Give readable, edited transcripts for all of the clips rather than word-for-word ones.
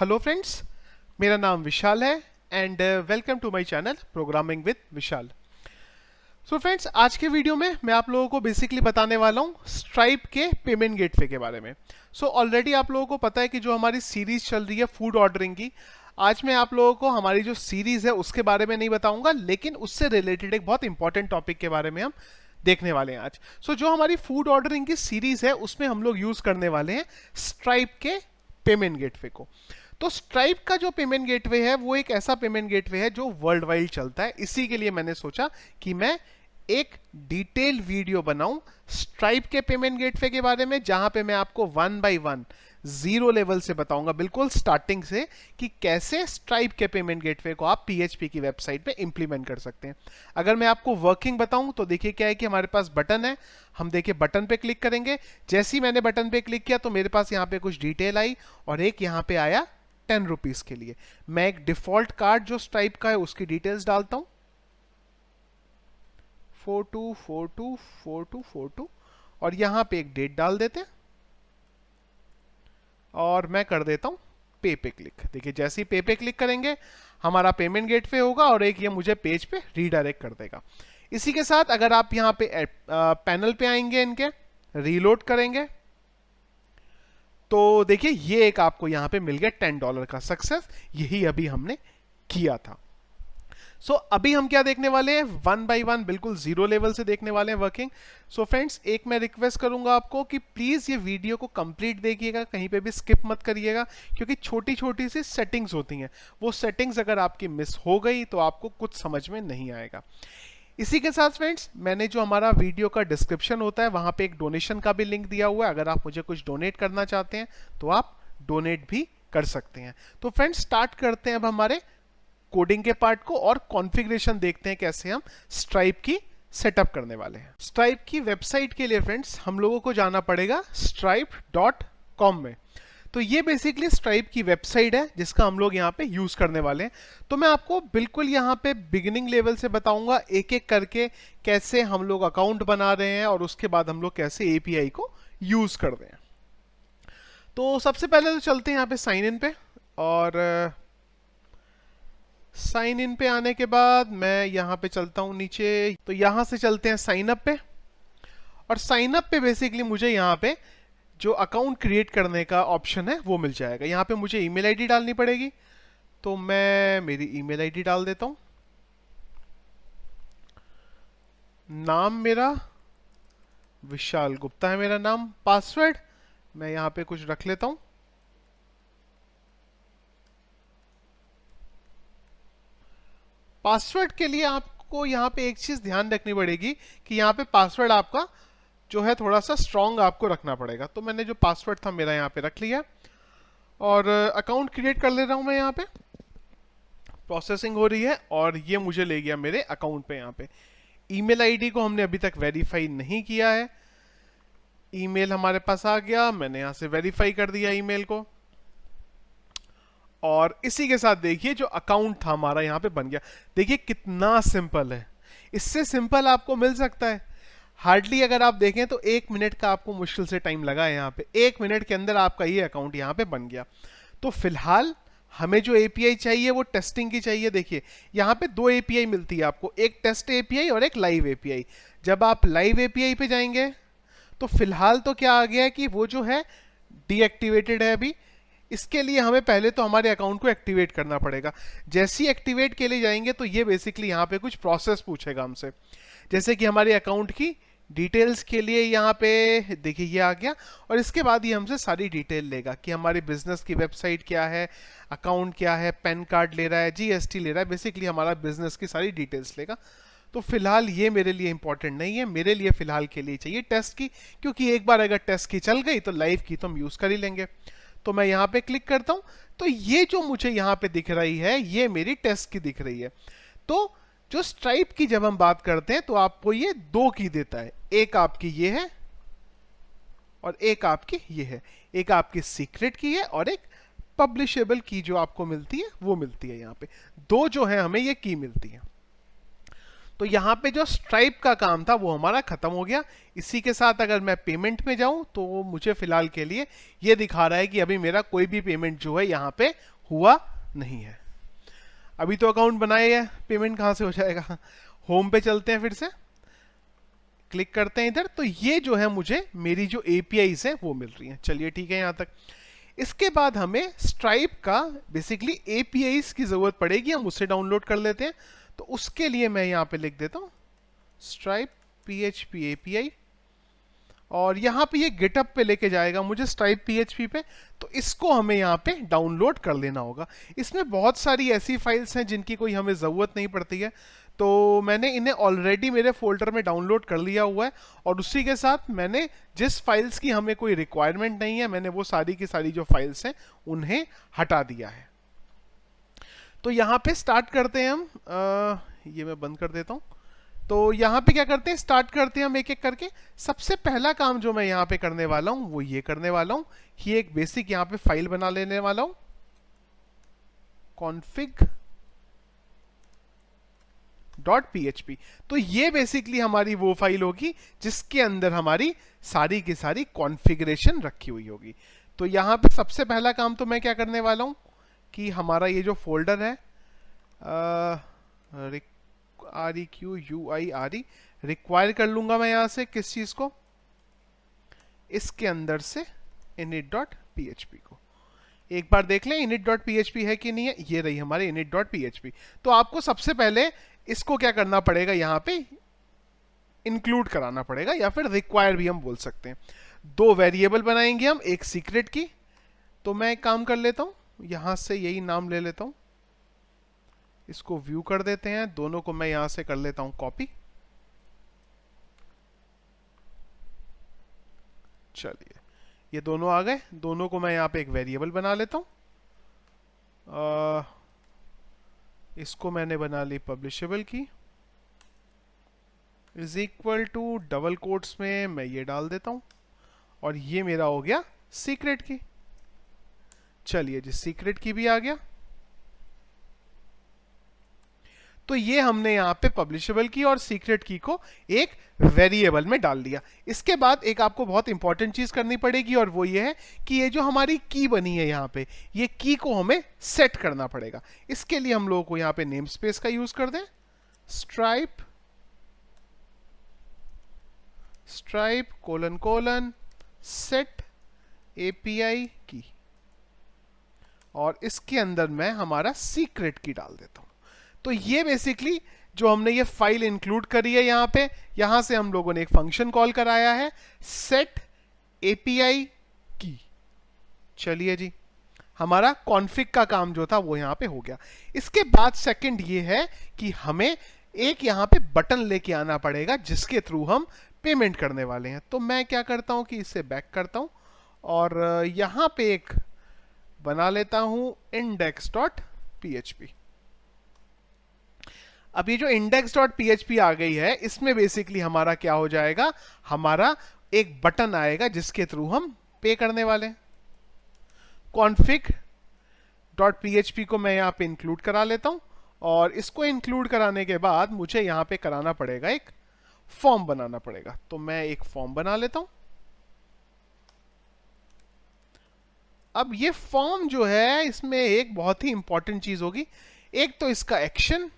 Hello friends, मेरा नाम विशाल है and welcome to my channel programming with Vishal. So friends, आज के वीडियो में मैं आप लोगों को बेसिकली बताने वाला हूँ स्ट्राइप के पेमेंट गेटवे के बारे में। सो ऑलरेडी आप लोगों को पता है कि जो हमारी सीरीज चल रही है फूड ऑर्डरिंग की, आज मैं आप लोगों को हमारी जो सीरीज है उसके बारे में नहीं बताऊंगा, लेकिन उससे रिलेटेड एक बहुत इंपॉर्टेंट टॉपिक के बारे में हम देखने वाले हैं आज। सो जो हमारी फूड ऑर्डरिंग की सीरीज है उसमें हम लोग यूज करने वाले हैं स्ट्राइप के पेमेंट गेटवे को। तो स्ट्राइप का जो पेमेंट गेटवे है वो एक ऐसा पेमेंट गेटवे है जो वर्ल्ड वाइड चलता है। इसी के लिए मैंने सोचा कि मैं एक डिटेल वीडियो बनाऊं स्ट्राइप के पेमेंट गेटवे के बारे में, जहां पे मैं आपको one by one zero level से बताऊंगा, बिल्कुल स्टार्टिंग से, कि कैसे स्ट्राइप के पेमेंट गेटवे को आप पीएचपी की वेबसाइट पे इंप्लीमेंट कर सकते हैं। अगर मैं आपको वर्किंग बताऊं तो देखिए क्या है कि हमारे पास बटन है, हम देखिए बटन पे क्लिक करेंगे। जैसे ही मैंने बटन पे क्लिक किया तो मेरे पास यहाँ पे कुछ डिटेल आई और एक यहाँ पे आया 10 रुपीज के लिए। मैं एक डिफॉल्ट कार्ड जो स्ट्राइप का है उसकी डिटेल्स डालता हूं, 42424242, और यहां पे एक डेट डाल देते हैं और मैं कर देता हूं पे क्लिक। देखिए जैसे ही पे क्लिक करेंगे हमारा पेमेंट गेटवे होगा और एक ये मुझे पेज पे रीडायरेक्ट कर देगा। इसी के साथ अगर आप यहां पे पैनल पे आएंगे, इनके रीलोड करेंगे तो देखिए ये एक आपको यहां पे मिल गया $10 का सक्सेस। यही अभी हमने किया था। सो अभी हम क्या देखने वाले हैं, वन बाय वन बिल्कुल जीरो लेवल से देखने वाले हैं वर्किंग। सो फ्रेंड्स, एक मैं रिक्वेस्ट करूंगा आपको कि प्लीज ये वीडियो को कंप्लीट देखिएगा, कहीं पे भी स्किप मत करिएगा, क्योंकि छोटी छोटी सी सेटिंग्स होती हैं, वो सेटिंग्स अगर आपकी मिस हो गई तो आपको कुछ समझ में नहीं आएगा। इसी के साथ फ्रेंड्स, मैंने जो हमारा वीडियो का डिस्क्रिप्शन होता है वहां पे एक डोनेशन का भी लिंक दिया हुआ है। अगर आप मुझे कुछ डोनेट करना चाहते हैं तो आप डोनेट भी कर सकते हैं। तो फ्रेंड्स, स्टार्ट करते हैं अब हमारे कोडिंग के पार्ट को और कॉन्फ़िगरेशन देखते हैं कैसे हम स्ट्राइप की सेटअप करने वाले हैं। स्ट्राइप की वेबसाइट के लिए फ्रेंड्स हम लोगों को जाना पड़ेगा stripe.com में। तो ये बेसिकली स्ट्राइप की वेबसाइट है जिसका हम लोग यहाँ पे यूज करने वाले हैं। तो मैं आपको बिल्कुल यहाँ पे बिगिनिंग लेवल से बताऊंगा एक एक करके कैसे हम लोग अकाउंट बना रहे हैं और उसके बाद हम लोग कैसे एपीआई को यूज कर रहे हैं। तो सबसे पहले तो चलते हैं यहाँ पे साइन इन पे, और साइन इन पे आने के बाद मैं यहाँ पे चलता हूँ नीचे। तो यहाँ से चलते हैं साइन अप पे, और साइन अप पे बेसिकली मुझे यहाँ पे जो अकाउंट क्रिएट करने का ऑप्शन है वो मिल जाएगा। यहाँ पे मुझे ईमेल आईडी डालनी पड़ेगी, तो मैं मेरी ईमेल आईडी डाल देता हूँ। नाम मेरा विशाल गुप्ता है, मेरा नाम। पासवर्ड मैं यहाँ पे कुछ रख लेता हूँ। पासवर्ड के लिए आपको यहाँ पे एक चीज ध्यान रखनी पड़ेगी कि यहाँ पे पासवर्ड आपका जो है थोड़ा सा स्ट्रॉन्ग आपको रखना पड़ेगा। तो मैंने जो पासवर्ड था मेरा यहाँ पे रख लिया और अकाउंट क्रिएट कर ले रहा हूँ मैं। यहाँ पे प्रोसेसिंग हो रही है और ये मुझे ले गया मेरे अकाउंट पे। यहाँ पे ईमेल आईडी को हमने अभी तक वेरीफाई नहीं किया है। ईमेल हमारे पास आ गया, मैंने यहाँ से वेरीफाई कर दिया ईमेल को, और इसी के साथ देखिए जो अकाउंट था हमारा यहाँ पे बन गया। देखिए कितना सिंपल है, इससे सिंपल आपको मिल सकता है। हार्डली अगर आप देखें तो 1 मिनट का आपको मुश्किल से टाइम लगा है। यहाँ पे 1 मिनट के अंदर आपका ये अकाउंट यहाँ पे बन गया। तो फिलहाल हमें जो एपीआई चाहिए वो टेस्टिंग की चाहिए। देखिए यहाँ पे 2 एपीआई मिलती है आपको, एक टेस्ट एपीआई और एक लाइव एपीआई। जब आप लाइव एपीआई पे जाएंगे तो फिलहाल तो क्या आ गया है कि वो जो है डीएक्टिवेटेड है अभी। इसके लिए हमें पहले तो हमारे अकाउंट को एक्टिवेट करना पड़ेगा। जैसे ही एक्टिवेट के लिए जाएंगे तो ये बेसिकली यहाँ पे कुछ प्रोसेस पूछेगा हमसे, जैसे कि हमारे अकाउंट की डिटेल्स के लिए यहाँ पे देखिए ये आ गया, और इसके बाद ये हमसे सारी डिटेल लेगा कि हमारे बिजनेस की वेबसाइट क्या है, अकाउंट क्या है, पैन कार्ड ले रहा है, जीएसटी ले रहा है, बेसिकली हमारा बिजनेस की सारी डिटेल्स लेगा। तो फिलहाल ये मेरे लिए इंपॉर्टेंट नहीं है, मेरे लिए फिलहाल के लिए चाहिए टेस्ट की, क्योंकि एक बार अगर टेस्ट की चल गई तो लाइव की तो हम यूज कर ही लेंगे। तो मैं यहाँ पे क्लिक करता हूँ, तो ये जो मुझे यहाँ पे दिख रही है ये मेरी टेस्ट की दिख रही है। तो जो स्ट्राइप की जब हम बात करते हैं तो आपको ये 2 की देता है, एक आपकी ये है और एक आपकी ये है। एक आपकी सीक्रेट की है और एक पब्लिशेबल की जो आपको मिलती है वो मिलती है। यहाँ पे 2 जो है हमें ये की मिलती है। तो यहाँ पे जो स्ट्राइप का काम था वो हमारा खत्म हो गया। इसी के साथ अगर मैं पेमेंट में जाऊं तो मुझे फिलहाल के लिए ये दिखा रहा है कि अभी मेरा कोई भी पेमेंट जो है यहाँ पे हुआ नहीं है। अभी तो अकाउंट बनाए है, पेमेंट कहाँ से हो जाएगा। होम पे चलते हैं, फिर से क्लिक करते हैं इधर, तो ये जो है मुझे मेरी जो एपीआईज है वो मिल रही हैं। चलिए ठीक है यहाँ तक। इसके बाद हमें स्ट्राइप का बेसिकली एपीआईज की जरूरत पड़ेगी, हम उससे डाउनलोड कर लेते हैं। तो उसके लिए मैं यहाँ पे लिख देता हूँ स्ट्राइप PHP API, और यहाँ पे ये गिटअप पे लेके जाएगा मुझे स्ट्राइप PHP पे। तो इसको हमें यहाँ पे डाउनलोड कर लेना होगा। इसमें बहुत सारी ऐसी फाइल्स हैं जिनकी कोई हमें ज़रूरत नहीं पड़ती है, तो मैंने इन्हें ऑलरेडी मेरे फोल्डर में डाउनलोड कर लिया हुआ है। और उसी के साथ मैंने जिस फाइल्स की हमें कोई रिक्वायरमेंट नहीं है, मैंने वो सारी की सारी जो फाइल्स हैं उन्हें हटा दिया है। तो यहाँ पे स्टार्ट करते हैं हम। ये मैं बंद कर देता हूँ। तो यहाँ पे क्या करते हैं, स्टार्ट करते हैं हम एक एक करके। सबसे पहला काम जो मैं यहाँ पे करने वाला हूँ वो ये करने वाला हूँ कि एक बेसिक यहाँ पे फाइल बना लेने वाला हूँ, config.php। तो ये बेसिकली हमारी वो फाइल होगी जिसके अंदर हमारी सारी की सारी कॉन्फ़िगरेशन रखी हुई होगी। तो यहाँ पे सबसे पहला काम तो मैं क्या करने वाला हूँ कि हमारा ये जो फोल्डर है REQUIRE रिक्वायर कर लूंगा मैं यहाँ से किस चीज को, इसके अंदर से init.php को। एक बार देख लें init.php है कि नहीं है। ये रही हमारे init.php। तो आपको सबसे पहले इसको क्या करना पड़ेगा, यहाँ पे इंक्लूड कराना पड़ेगा, या फिर रिक्वायर भी हम बोल सकते हैं। दो वेरिएबल बनाएंगे हम, एक सीक्रेट की। तो मैं एक काम कर लेता हूँ, यहां से यही नाम ले लेता हूं, इसको व्यू कर देते हैं। दोनों को मैं यहां से कर लेता हूं कॉपी। चलिए ये दोनों आ गए, दोनों को मैं यहां पे एक वेरिएबल बना लेता हूं। इसको मैंने बना ली publishable key, is equal to double quotes में मैं ये डाल देता हूं, और ये मेरा हो गया सीक्रेट की। चलिए जी, सीक्रेट की भी आ गया। तो ये हमने यहाँ पे पब्लिशेबल की और सीक्रेट की को एक वेरिएबल में डाल दिया। इसके बाद एक आपको बहुत इंपॉर्टेंट चीज करनी पड़ेगी, और वो ये है कि ये जो हमारी की बनी है यहाँ पे, ये की को हमें सेट करना पड़ेगा। इसके लिए हम लोगों को यहाँ पे नेम स्पेस का यूज कर दें, स्ट्राइप :: सेट API की, और इसके अंदर मैं हमारा सीक्रेट की डाल देता हूं। तो ये बेसिकली जो हमने ये फाइल इंक्लूड करी है यहाँ पे, यहां से हम लोगों ने एक फंक्शन कॉल कराया है सेट API की। चलिए जी, हमारा कॉन्फ़िग का काम जो था वो यहाँ पे हो गया। इसके बाद सेकंड ये है कि हमें एक यहाँ पे बटन लेके आना पड़ेगा जिसके थ्रू हम पेमेंट करने वाले हैं। तो मैं क्या करता हूं कि इसे बैक करता हूं, और यहां पे एक बना लेता हूं index.php। अब ये जो index.php आ गई है, इसमें बेसिकली हमारा क्या हो जाएगा, हमारा एक बटन आएगा जिसके थ्रू हम पे करने वाले हैं। config.php को मैं यहाँ पे इंक्लूड करा लेता हूं, और इसको इंक्लूड कराने के बाद मुझे यहाँ पे कराना पड़ेगा, एक फॉर्म बनाना पड़ेगा। तो मैं एक फॉर्म बना लेता हूं। अब ये फॉर्म जो है, इसमें एक बहुत ही इंपॉर्टेंट चीज होगी, एक तो इसका एक्शन।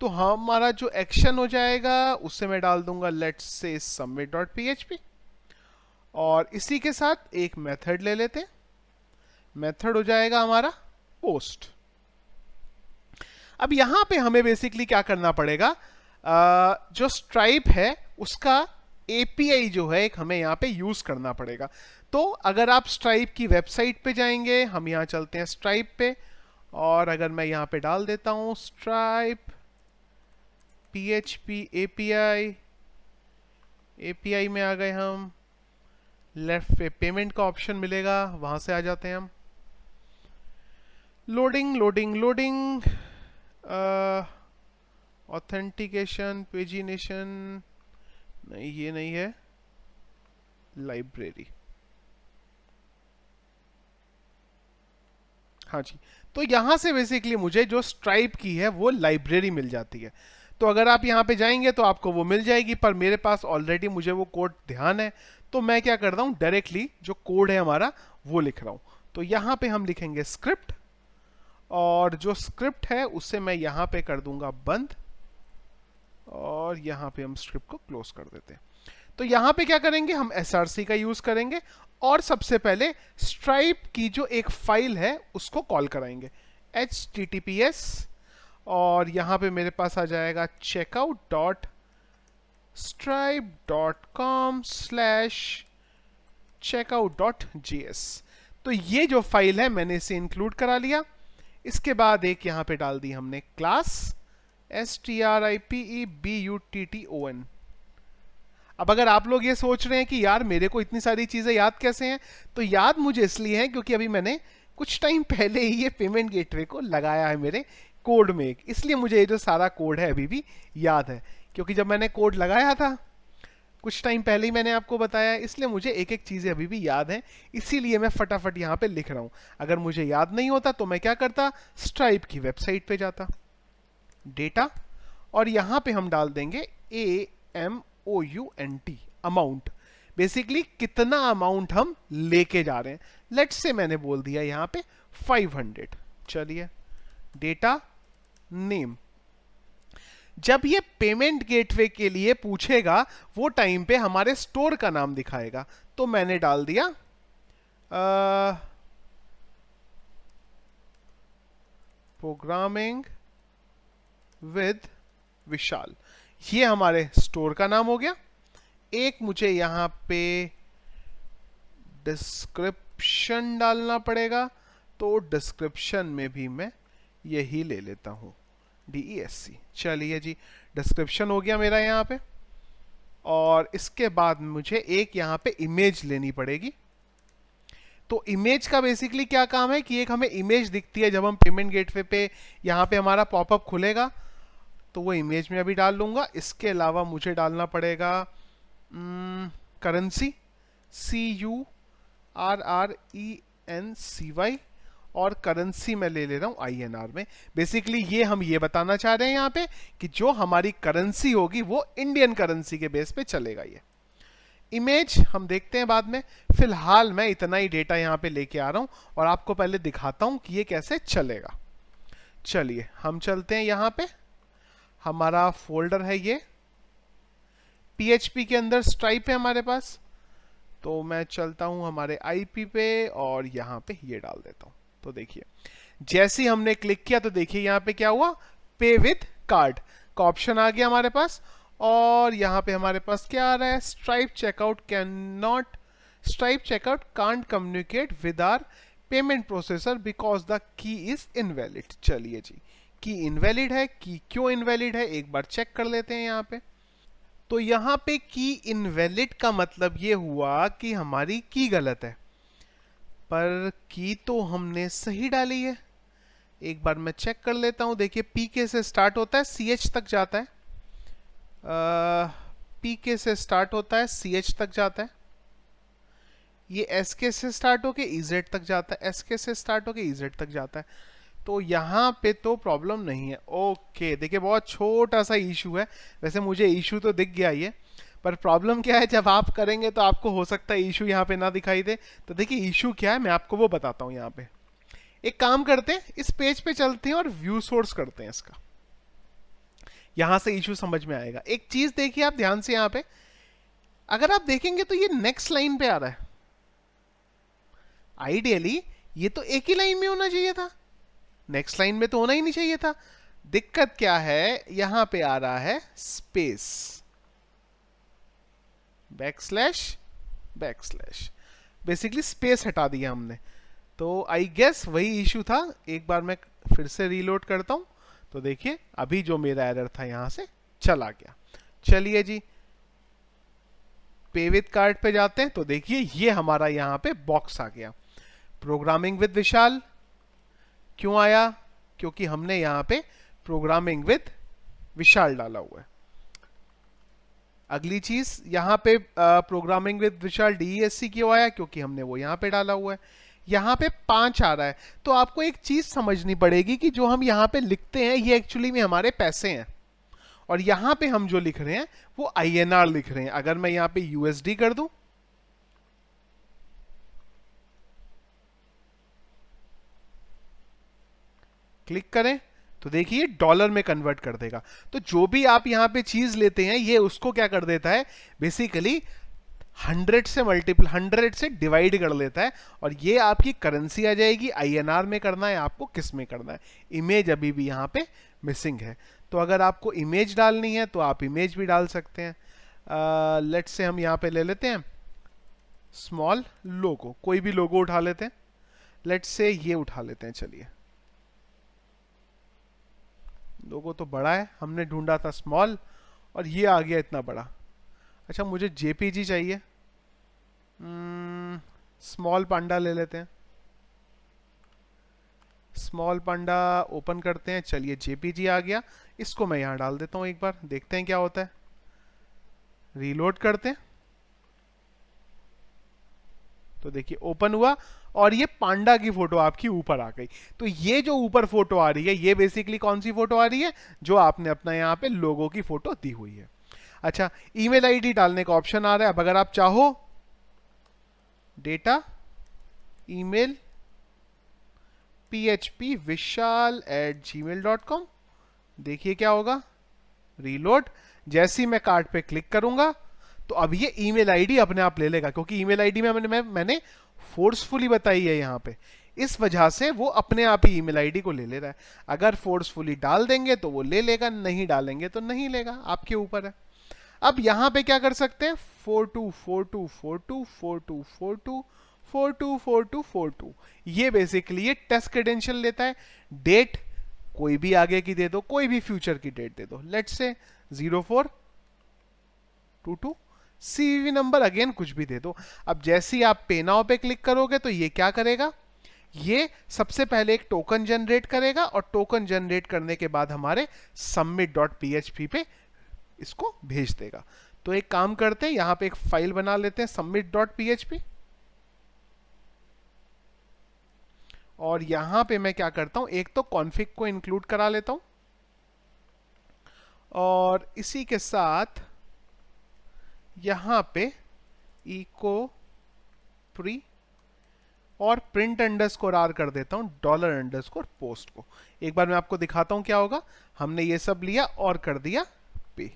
तो हमारा जो एक्शन हो जाएगा उससे मैं डाल दूंगा लेट्स से submit.php, और इसी के साथ एक मेथड ले लेते हैं। मेथड हो जाएगा हमारा पोस्ट। अब यहां पे हमें बेसिकली क्या करना पड़ेगा, जो स्ट्राइप है उसका API जो है एक हमें यहाँ पे यूज करना पड़ेगा। तो अगर आप स्ट्राइप की वेबसाइट पे जाएंगे, हम यहाँ चलते हैं स्ट्राइप पे, और अगर मैं यहाँ पे डाल देता हूँ स्ट्राइप PHP API में आ गए हम, लेफ्ट पे पेमेंट का ऑप्शन मिलेगा, वहां से आ जाते हैं हम। लोडिंग ऑथेंटिकेशन पेजिनेशन, नहीं ये नहीं है, लाइब्रेरी, हाँ जी। तो यहां से बेसिकली मुझे जो स्ट्राइप की है वो लाइब्रेरी मिल जाती है। तो अगर आप यहाँ पे जाएंगे तो आपको वो मिल जाएगी, पर मेरे पास ऑलरेडी मुझे वो कोड ध्यान है, तो मैं क्या कर रहा हूँ, डायरेक्टली जो कोड है हमारा वो लिख रहा हूँ। तो यहाँ पे हम लिखेंगे स्क्रिप्ट, और जो स्क्रिप्ट है उसे मैं यहाँ पे कर दूंगा बंद, और यहाँ पे हम स्क्रिप्ट को क्लोज कर देते हैं। तो यहाँ पे क्या करेंगे, हम src का यूज करेंगे, और सबसे पहले स्ट्राइप की जो एक फाइल है उसको कॉल कराएंगे, https, और यहाँ पे मेरे पास आ जाएगा checkout.com/checkout.js। तो ये जो फाइल है मैंने इसे इंक्लूड करा लिया। इसके बाद एक यहाँ पे डाल दी हमने क्लास stripebutton। अब अगर आप लोग ये सोच रहे हैं कि यार मेरे को इतनी सारी चीजें याद कैसे हैं, तो याद मुझे इसलिए है क्योंकि अभी मैंने कुछ टाइम पहले ही ये पेमेंट गेटवे को लगाया है मेरे कोड में, इसलिए मुझे ये जो सारा कोड है अभी भी याद है, क्योंकि जब मैंने कोड लगाया था कुछ टाइम पहले ही मैंने आपको बताया, इसलिए मुझे एक एक चीजें अभी भी याद हैं, इसीलिए मैं फटाफट यहाँ पे लिख रहा हूँ। अगर मुझे याद नहीं होता तो मैं क्या करता, स्ट्राइप की वेबसाइट पे जाता, डेटा, और यहाँ पे हम डाल देंगे AMOUNT, अमाउंट, बेसिकली कितना अमाउंट हम लेके जा रहे हैं। लेट्स से मैंने बोल दिया यहाँ पे 500। चलिए, डेटा, नेम, जब ये पेमेंट गेटवे के लिए पूछेगा वो टाइम पे हमारे स्टोर का नाम दिखाएगा, तो मैंने डाल दिया प्रोग्रामिंग विद विशाल, ये हमारे स्टोर का नाम हो गया। एक मुझे यहां पे डिस्क्रिप्शन डालना पड़ेगा, तो डिस्क्रिप्शन में भी मैं यही ले लेता हूं, DESC। चलिए जी, डिस्क्रिप्शन हो गया मेरा यहाँ पे, और इसके बाद मुझे एक यहाँ पे इमेज लेनी पड़ेगी। तो इमेज का बेसिकली क्या काम है कि एक हमें इमेज दिखती है जब हम पेमेंट गेटवे पे यहाँ पे हमारा पॉपअप खुलेगा, तो वो इमेज में अभी डाल लूंगा। इसके अलावा मुझे डालना पड़ेगा करेंसी, CURRENCY, और करेंसी मैं ले रहा हूं INR में। बेसिकली ये हम ये बताना चाह रहे हैं यहाँ पे कि जो हमारी करेंसी होगी वो इंडियन करेंसी के बेस पे चलेगा। ये इमेज हम देखते हैं बाद में, फिलहाल मैं इतना ही डेटा यहाँ पे लेके आ रहा हूँ और आपको पहले दिखाता हूँ कि ये कैसे चलेगा। चलिए हम चलते हैं, यहाँ पे हमारा फोल्डर है ये, PHP के अंदर स्ट्राइप है हमारे पास, तो मैं चलता हूं हमारे IP पे और यहाँ पे ये डाल देता हूं। तो देखिए जैसे ही हमने क्लिक किया तो देखिए यहाँ पे क्या हुआ, पे विद कार्ड का ऑप्शन आ गया हमारे पास, और यहाँ पे हमारे पास क्या आ रहा है, stripe checkout can't communicate with our payment processor because the key is invalid. चलिए जी, की इनवैलिड है, की क्यों इनवैलिड है एक बार चेक कर लेते हैं यहाँ पे। तो यहाँ पे की इनवैलिड का मतलब ये हुआ कि हमारी की गलत है, पर की तो हमने सही डाली है। एक बार मैं चेक कर लेता हूं, देखिए PK से स्टार्ट होता है CH तक जाता है, PK से स्टार्ट होता है CH तक जाता है, ये SK से स्टार्ट होके EZ तक जाता है, SK से स्टार्ट होके EZ तक जाता है। तो यहाँ पे तो प्रॉब्लम नहीं है। ओके, देखिए बहुत छोटा सा इशू है, वैसे मुझे इशू तो दिख गया ये, पर प्रॉब्लम क्या है जब आप करेंगे तो आपको हो सकता है इशू यहाँ पे ना दिखाई दे। तो देखिए इशू क्या है मैं आपको वो बताता हूँ। यहाँ पे एक काम करते हैं, इस पेज पे चलते हैं और व्यू सोर्स करते हैं इसका, यहां से इशू समझ में आएगा। एक चीज देखिए आप ध्यान से, यहाँ पे अगर आप देखेंगे तो ये नेक्स्ट लाइन पे आ रहा है, आइडियली ये तो एक ही लाइन में होना चाहिए था, नेक्स्ट लाइन में तो होना ही नहीं चाहिए था। दिक्कत क्या है, यहां पे आ रहा है स्पेस, बैकस्लैश, बेसिकली स्पेस हटा दिया हमने। तो आई गेस वही इशू था। एक बार मैं फिर से रीलोड करता हूं, तो देखिए अभी जो मेरा एरर था यहां से चला गया। चलिए जी, पे विद कार्ड पे जाते हैं, तो देखिए ये हमारा यहां पे बॉक्स आ गया, प्रोग्रामिंग विद विशाल। क्यों आया, क्योंकि हमने यहां पे प्रोग्रामिंग विद विशाल डाला हुआ है। अगली चीज यहां पे प्रोग्रामिंग विद विशाल DESC क्यों आया, क्योंकि हमने वो यहां पे डाला हुआ है। यहाँ पे 5 आ रहा है, तो आपको एक चीज समझनी पड़ेगी कि जो हम यहाँ पे लिखते हैं ये एक्चुअली में हमारे पैसे हैं, और यहां पे हम जो लिख रहे हैं वो INR लिख रहे हैं। अगर मैं यहां पे USD कर दूं, क्लिक करें, तो देखिए डॉलर में कन्वर्ट कर देगा। तो जो भी आप यहां पे चीज लेते हैं ये उसको क्या कर देता है, बेसिकली 100 से डिवाइड कर लेता है, और ये आपकी करेंसी आ जाएगी। INR में करना है आपको, किस में करना है। इमेज अभी भी यहाँ पे मिसिंग है, तो अगर आपको इमेज डालनी है तो आप इमेज भी डाल सकते हैं। लेट्स से हम यहाँ पे ले लेते हैं स्मॉल लोगो, कोई भी लोगो उठा लेते हैं। लेट्स से ये उठा लेते हैं, चलिए। लोगो तो बड़ा है, हमने ढूंढा था स्मॉल, और ये आ गया इतना बड़ा। अच्छा, मुझे JPG चाहिए, स्मॉल पांडा ले लेते हैं। स्मॉल पांडा ओपन करते हैं, चलिए JPG आ गया। इसको मैं यहां डाल देता हूं, एक बार देखते हैं क्या होता है। रीलोड करते हैं, तो देखिए ओपन हुआ, और ये पांडा की फोटो आपकी ऊपर आ गई। तो ये जो ऊपर फोटो आ रही है, ये बेसिकली कौन सी फोटो आ रही है, जो आपने अपना यहाँ पे लोगो की फोटो दी हुई है। अच्छा, ईमेल आईडी डालने का ऑप्शन आ रहा है। अब अगर आप चाहो डेटा ईमेल phpvishal@gmail.com, देखिए क्या होगा, रीलोड। जैसे ही मैं कार्ड पे क्लिक करूंगा तो अब ये ईमेल आईडी अपने आप ले लेगा, क्योंकि ईमेल आईडी में मैंने फोर्सफुली बताई है यहाँ पे, इस वजह से वो अपने आप ही ईमेल आईडी को ले ले रहा है। अगर फोर्सफुली डाल देंगे तो वो ले लेगा, नहीं डालेंगे तो नहीं लेगा, आपके ऊपर है। अब यहाँ पे क्या कर सकते हैं, 42424242424242, ये बेसिकली ये टेस्ट क्रेडेंशियल लेता है। डेट कोई भी आगे की दे दो, कोई भी फ्यूचर की डेट दे दो, let's say 0422। CVV number again कुछ भी दे दो। अब जैसे ही आप पे नाउ पे क्लिक करोगे तो ये क्या करेगा, ये सबसे पहले एक टोकन जनरेट करेगा, और टोकन जनरेट करने के बाद हमारे submit.php पे इसको भेज देगा। तो एक काम करते हैं, यहां पे एक फाइल बना लेते हैं submit.php, और यहां पे मैं क्या करता हूं, एक तो कॉन्फ़िग को इंक्लूड करा लेता हूं, और इसी के साथ यहां पे इको प्री और प्रिंट अंडरस्कोर आर कर देता हूं डॉलर अंडरस्कोर पोस्ट को। एक बार मैं आपको दिखाता हूं क्या होगा। हमने ये सब लिया और कर दिया पे।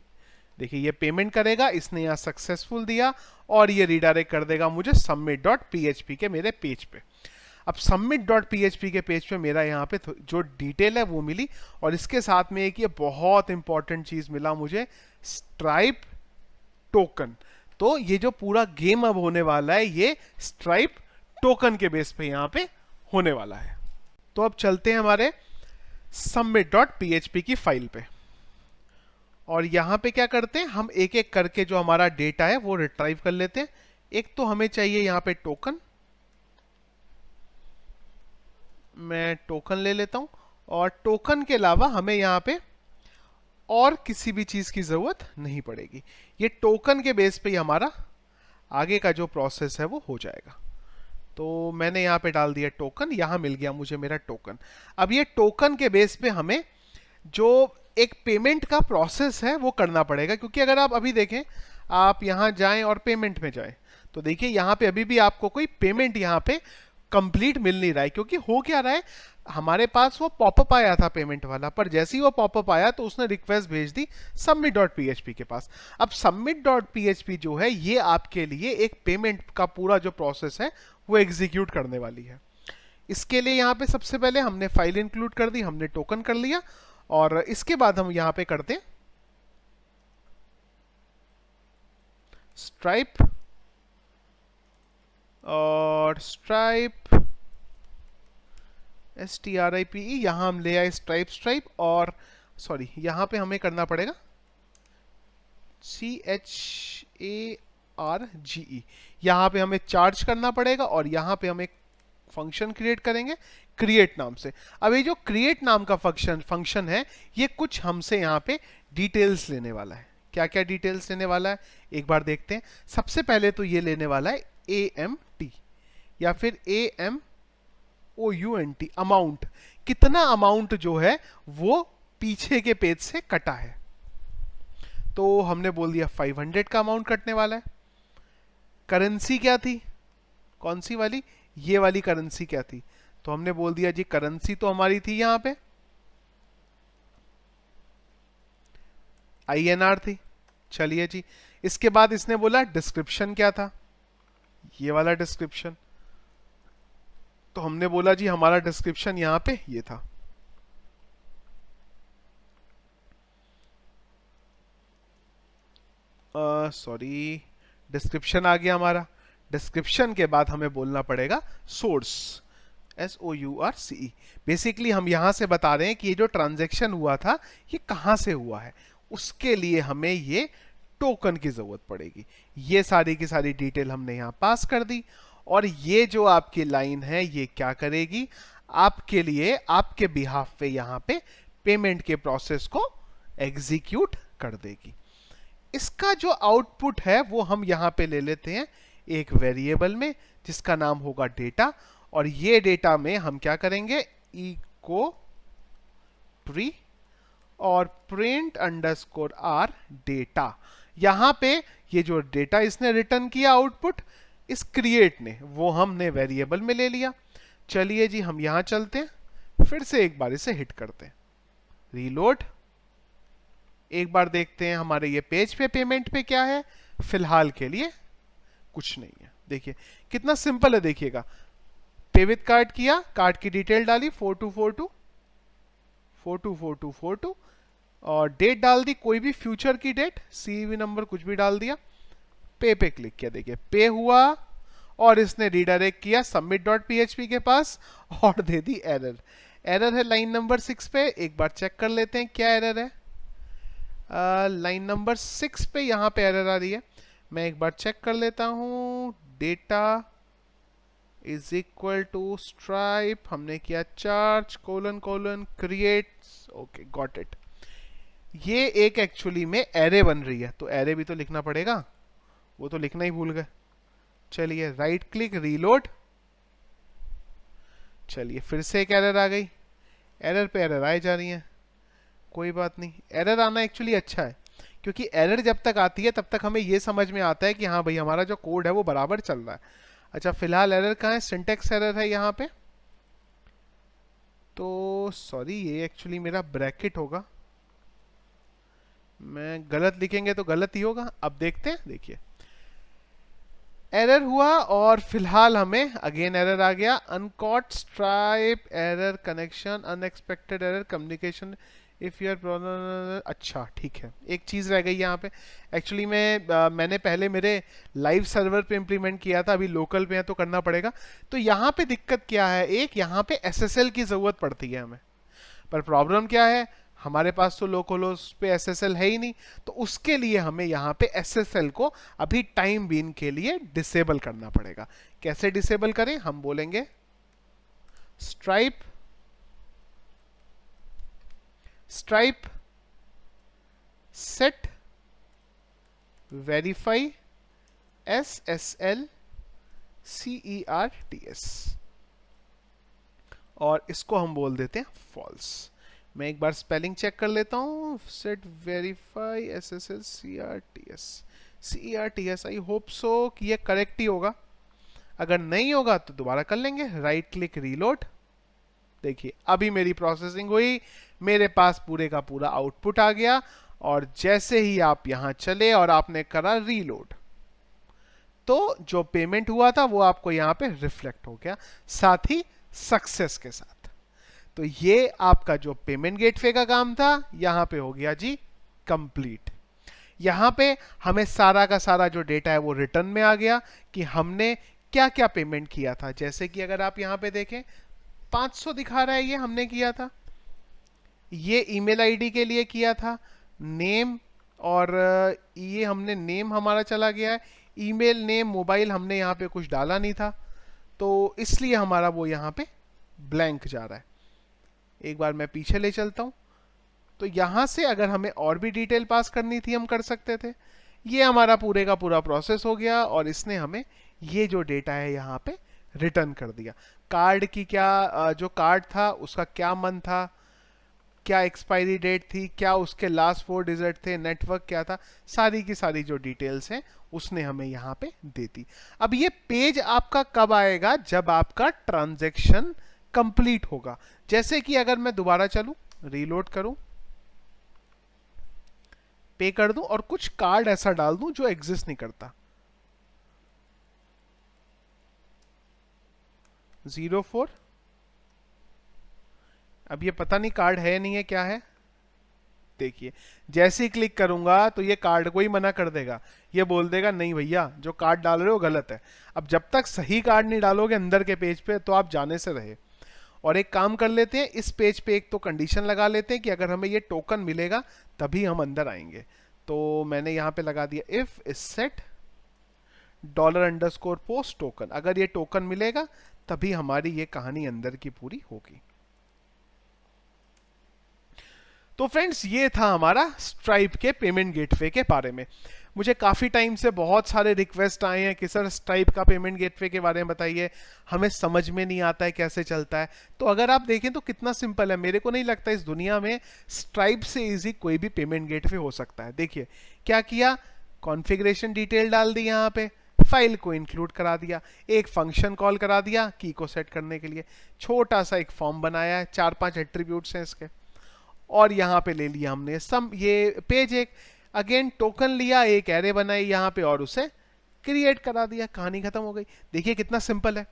देखिए ये पेमेंट करेगा, इसने यहां सक्सेसफुल दिया, और ये रिडायरेक्ट कर देगा मुझे submit.php के मेरे पेज पे। अब submit.php के पेज पे मेरा यहाँ पे जो डिटेल है वो मिली, और इसके साथ में एक ये बहुत इंपॉर्टेंट चीज मिला मुझे, स्ट्राइप टोकन। तो ये जो पूरा गेम अब होने वाला है, ये स्ट्राइप टोकन के बेस पे यहाँ पे होने वाला है। तो अब चलते हैं हमारे submit.php की फाइल पे, और यहाँ पे क्या करते हैं, हम एक एक करके जो हमारा डेटा है वो रिट्राइव कर लेते हैं। एक तो हमें चाहिए यहाँ पे टोकन, मैं टोकन ले लेता हूं, और टोकन के अलावा हमें यहाँ पे और किसी भी चीज की जरूरत नहीं पड़ेगी। ये टोकन के बेस पे ही हमारा आगे का जो प्रोसेस है वो हो जाएगा। तो मैंने यहाँ पे डाल दिया टोकन, यहाँ मिल गया मुझे मेरा टोकन। अब ये टोकन के बेस पे हमें जो एक पेमेंट का प्रोसेस है वो करना पड़ेगा, क्योंकि अगर आप अभी देखें, आप यहाँ जाएं और पेमेंट में जाएं, तो देखिए यहाँ पे अभी भी आपको कोई पेमेंट यहाँ पे कंप्लीट मिल नहीं रहा है। क्योंकि हो क्या रहा है, हमारे पास वो पॉपअप आया था पेमेंट वाला, पर जैसे ही वो पॉपअप आया तो उसने रिक्वेस्ट भेज दी submit.php के पास। अब submit.php जो है ये आपके लिए एक पेमेंट का पूरा जो प्रोसेस है वो एग्जीक्यूट करने वाली है। इसके लिए यहाँ पे सबसे पहले हमने फाइल इंक्लूड कर दी, हमने टोकन कर लिया, और इसके बाद हम यहाँ पे करते हैं स्ट्राइप, और स्ट्राइप STRIPE, यहां हम ले आए स्ट्राइप, और सॉरी यहां पे हमें करना पड़ेगा CHARGE, यहां पे हमें चार्ज करना पड़ेगा, और यहां पे हम एक फंक्शन क्रिएट करेंगे क्रिएट नाम से। अब ये जो क्रिएट नाम का फंक्शन है, ये कुछ हमसे यहाँ पे डिटेल्स लेने वाला है। क्या क्या डिटेल्स लेने वाला है एक बार देखते हैं। सबसे पहले तो ये लेने वाला है AMT या फिर AMOUNT, अमाउंट, कितना अमाउंट जो है वो पीछे के पेज से कटा है। तो हमने बोल दिया 500 का अमाउंट कटने वाला है। करेंसी क्या थी, कौन सी वाली, ये वाली करेंसी क्या थी, तो हमने बोल दिया जी करेंसी तो हमारी थी यहाँ पे INR थी। चलिए जी, इसके बाद इसने बोला डिस्क्रिप्शन क्या था, ये वाला डिस्क्रिप्शन, तो हमने बोला जी हमारा डिस्क्रिप्शन यहाँ पे ये था। सॉरी, डिस्क्रिप्शन आ गया हमारा। डिस्क्रिप्शन के बाद हमें बोलना पड़ेगा सोर्स, SOURCE। बेसिकली हम यहां से बता रहे हैं कि ये जो ट्रांजैक्शन हुआ था ये कहां से हुआ है, उसके लिए हमें ये टोकन की जरूरत पड़ेगी। ये सारी की सारी डिटेल हमने यहां पास कर दी, और ये जो आपकी लाइन है ये क्या करेगी, आपके लिए आपके बिहाफ पे यहां पे पेमेंट के प्रोसेस को एग्जीक्यूट कर देगी। इसका जो आउटपुट है वो हम यहां पे ले लेते हैं एक वेरिएबल में जिसका नाम होगा डेटा, और ये डेटा में हम क्या करेंगे, इको प्री और प्रिंट अंडरस्कोर आर डेटा। यहां पे ये जो डेटा इसने रिटर्न किया आउटपुट इस क्रिएट ने, वो हमने वेरिएबल में ले लिया। चलिए जी हम यहां चलते हैं, फिर से एक बार इसे हिट करते हैं, रीलोड। एक बार देखते हैं हमारे ये पेज पे पेमेंट पे क्या है, फिलहाल के लिए कुछ नहीं है। देखिए कितना सिंपल है, देखिएगा पे विद कार्ड किया, कार्ड की डिटेल डाली 4242 424242 और डेट डाल दी, कोई भी फ्यूचर की डेट, CVV नंबर कुछ भी डाल दिया, पे क्लिक किया, देखिए पे हुआ, और इसने रीडायरेक्ट किया submit.php के पास और दे दी एरर। एरर है लाइन नंबर 6 पे, एक बार चेक कर लेते हैं क्या एरर है। लाइन नंबर 6 पे यहाँ पे एरर आ रही है, मैं एक बार चेक कर लेता हूँ। Data is equal to stripe, हमने किया charge colon colon create, okay got it. ये एक एक्चुअली में एरे बन रही है, तो एरे भी तो लिखना पड़ेगा, वो तो लिखना ही भूल गए। चलिए राइट क्लिक रीलोड, चलिए फिर से एक एरर आ गई, एरर पे एरर आए जा रही है, कोई बात नहीं। एरर आना एक्चुअली अच्छा है, क्योंकि एरर जब तक आती है तब तक हमें ये समझ में आता है कि हाँ भाई हमारा जो कोड है वो बराबर चल रहा है। अच्छा फिलहाल एरर कहाँ है, सिंटेक्स एरर है यहाँ पे, तो सॉरी ये एक्चुअली मेरा ब्रैकेट होगा, मैं गलत लिखेंगे तो गलत ही होगा। अब देखते हैं, देखिए एरर हुआ और फिलहाल हमें अगेन एरर आ गया, uncaught stripe error connection unexpected error communication if your problem. अच्छा ठीक है, एक चीज रह गई यहाँ पे, एक्चुअली मैंने पहले मेरे लाइव सर्वर पे इम्प्लीमेंट किया था, अभी लोकल पे है तो करना पड़ेगा। तो यहाँ पे दिक्कत क्या है, एक यहाँ पे SSL की जरूरत पड़ती है हमें, पर प्रॉब्लम क्या है, हमारे पास तो लोकल होस्ट पे SSL है ही नहीं, तो उसके लिए हमें यहाँ पे SSL को अभी टाइम बीन के लिए डिसेबल करना पड़ेगा। कैसे डिसेबल करें, हम बोलेंगे stripe stripe set verify SSL CERTS, और इसको हम बोल देते हैं फॉल्स। मैं एक बार स्पेलिंग चेक कर लेता हूँ, set verify SSL CERTS, I hope so कि ये करेक्ट ही होगा, अगर नहीं होगा तो दोबारा कर लेंगे, राइट क्लिक रीलोड। देखिए अभी मेरी प्रोसेसिंग हुई, मेरे पास पूरे का पूरा आउटपुट आ गया, और जैसे ही आप यहां चले और आपने करा रीलोड, तो जो पेमेंट हुआ था वो आपको यहां पे रिफ्लेक्ट हो गया, साथ ही सक्सेस के साथ। तो ये आपका जो पेमेंट गेटवे का काम था यहां पे हो गया जी कंप्लीट। यहां पे हमें सारा का सारा जो डेटा है वो रिटर्न में आ गया कि हमने क्या क्या पेमेंट किया था। जैसे कि अगर आप यहां पे देखें 500 दिखा रहा है, ये हमने किया था, ये ईमेल आईडी के लिए किया था, नेम, और ये हमने नेम हमारा चला गया है, ईमेल नेम मोबाइल हमने यहाँ पे कुछ डाला नहीं था, तो इसलिए हमारा वो यहाँ पे ब्लैंक जा रहा है। एक बार मैं पीछे ले चलता हूँ, तो यहाँ से अगर हमें और भी डिटेल पास करनी थी हम कर सकते थे। ये हमारा पूरे का पूरा प्रोसेस हो गया, और इसने हमें ये जो डेटा है यहाँ पे रिटर्न कर दिया। कार्ड की क्या जो कार्ड था उसका क्या मन था, क्या एक्सपायरी डेट थी, क्या उसके लास्ट 4 डिजिट थे, नेटवर्क क्या था, सारी की सारी जो डिटेल्स हैं उसने हमें यहाँ पे दे दी। अब ये पेज आपका कब आएगा, जब आपका ट्रांजैक्शन कंप्लीट होगा। जैसे कि अगर मैं दोबारा चलूं, रीलोड करूं, पे कर दूं और कुछ कार्ड ऐसा डाल दूं जो एग्जिस्ट नहीं करता, 04, अब ये पता नहीं कार्ड है नहीं है क्या है। देखिए जैसे ही क्लिक करूंगा तो ये कार्ड को ही मना कर देगा, ये बोल देगा नहीं भैया जो कार्ड डाल रहे हो गलत है। अब जब तक सही कार्ड नहीं डालोगे अंदर के पेज पे तो आप जाने से रहे। और एक काम कर लेते हैं, इस पेज पे एक तो कंडीशन लगा लेते हैं कि अगर हमें ये टोकन मिलेगा तभी हम अंदर आएंगे। तो मैंने यहाँ पे लगा दिया if is set $_post token, अगर ये टोकन मिलेगा तभी हमारी ये कहानी अंदर की पूरी होगी। तो फ्रेंड्स ये था हमारा स्ट्राइप के पेमेंट गेटवे के बारे में। मुझे काफ़ी टाइम से बहुत सारे रिक्वेस्ट आए हैं कि सर स्ट्राइप का पेमेंट गेटवे के बारे में बताइए, हमें समझ में नहीं आता है कैसे चलता है। तो अगर आप देखें तो कितना सिंपल है, मेरे को नहीं लगता इस दुनिया में स्ट्राइप से इजी कोई भी पेमेंट गेटवे हो सकता है। देखिए क्या किया, कॉन्फ़िगरेशन डिटेल डाल दी, यहाँ पे फाइल को इंक्लूड करा दिया, एक फंक्शन कॉल करा दिया की को सेट करने के लिए, छोटा सा एक फॉर्म बनाया है, 4-5 एट्रीब्यूट्स हैं इसके, और यहाँ पे ले लिया हमने सम ये पेज एक, अगेन टोकन लिया, एक एरे बनाई यहाँ पे और उसे क्रिएट करा दिया, कहानी खत्म हो गई। देखिए कितना सिंपल है।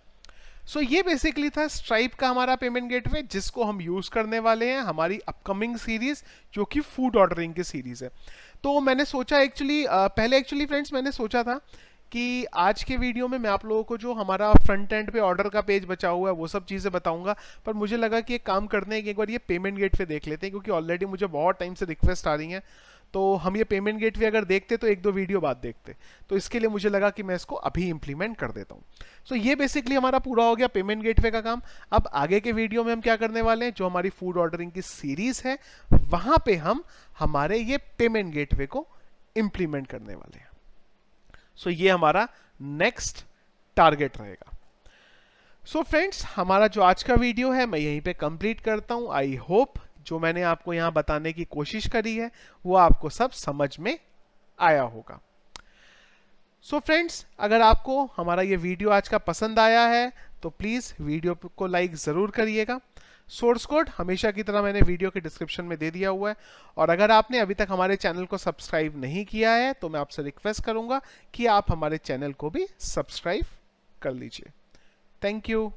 सो ये बेसिकली था स्ट्राइप का हमारा पेमेंट गेटवे, जिसको हम यूज करने वाले हैं हमारी अपकमिंग सीरीज जो कि फूड ऑर्डरिंग की सीरीज है। तो मैंने सोचा एक्चुअली फ्रेंड्स मैंने सोचा था कि आज के वीडियो में मैं आप लोगों को जो हमारा फ्रंट एंड पे ऑर्डर का पेज बचा हुआ है वो सब चीज़ें बताऊंगा, पर मुझे लगा कि एक काम करते हैं कि एक बार ये पेमेंट गेटवे देख लेते हैं, क्योंकि ऑलरेडी मुझे बहुत टाइम से रिक्वेस्ट आ रही हैं। तो हम ये पेमेंट गेटवे अगर देखते तो 1-2 वीडियो बाद देखते, तो इसके लिए मुझे लगा कि मैं इसको अभी इंप्लीमेंट कर देता हूँ। सो ये बेसिकली हमारा पूरा हो गया पेमेंट गेटवे का काम। अब आगे के वीडियो में हम क्या करने वाले हैं, जो हमारी फूड ऑर्डरिंग की सीरीज है वहां पे हम हमारे ये पेमेंट गेटवे को इंप्लीमेंट करने वाले हैं। सो ये हमारा नेक्स्ट टारगेट रहेगा। सो फ्रेंड्स हमारा जो आज का वीडियो है मैं यहीं पे कंप्लीट करता हूं। आई होप जो मैंने आपको यहां बताने की कोशिश करी है वो आपको सब समझ में आया होगा। सो फ्रेंड्स अगर आपको हमारा ये वीडियो आज का पसंद आया है तो प्लीज वीडियो को लाइक जरूर करिएगा। सोर्स कोड हमेशा की तरह मैंने वीडियो के डिस्क्रिप्शन में दे दिया हुआ है, और अगर आपने अभी तक हमारे चैनल को सब्सक्राइब नहीं किया है तो मैं आपसे रिक्वेस्ट करूंगा कि आप हमारे चैनल को भी सब्सक्राइब कर लीजिए। Thank you.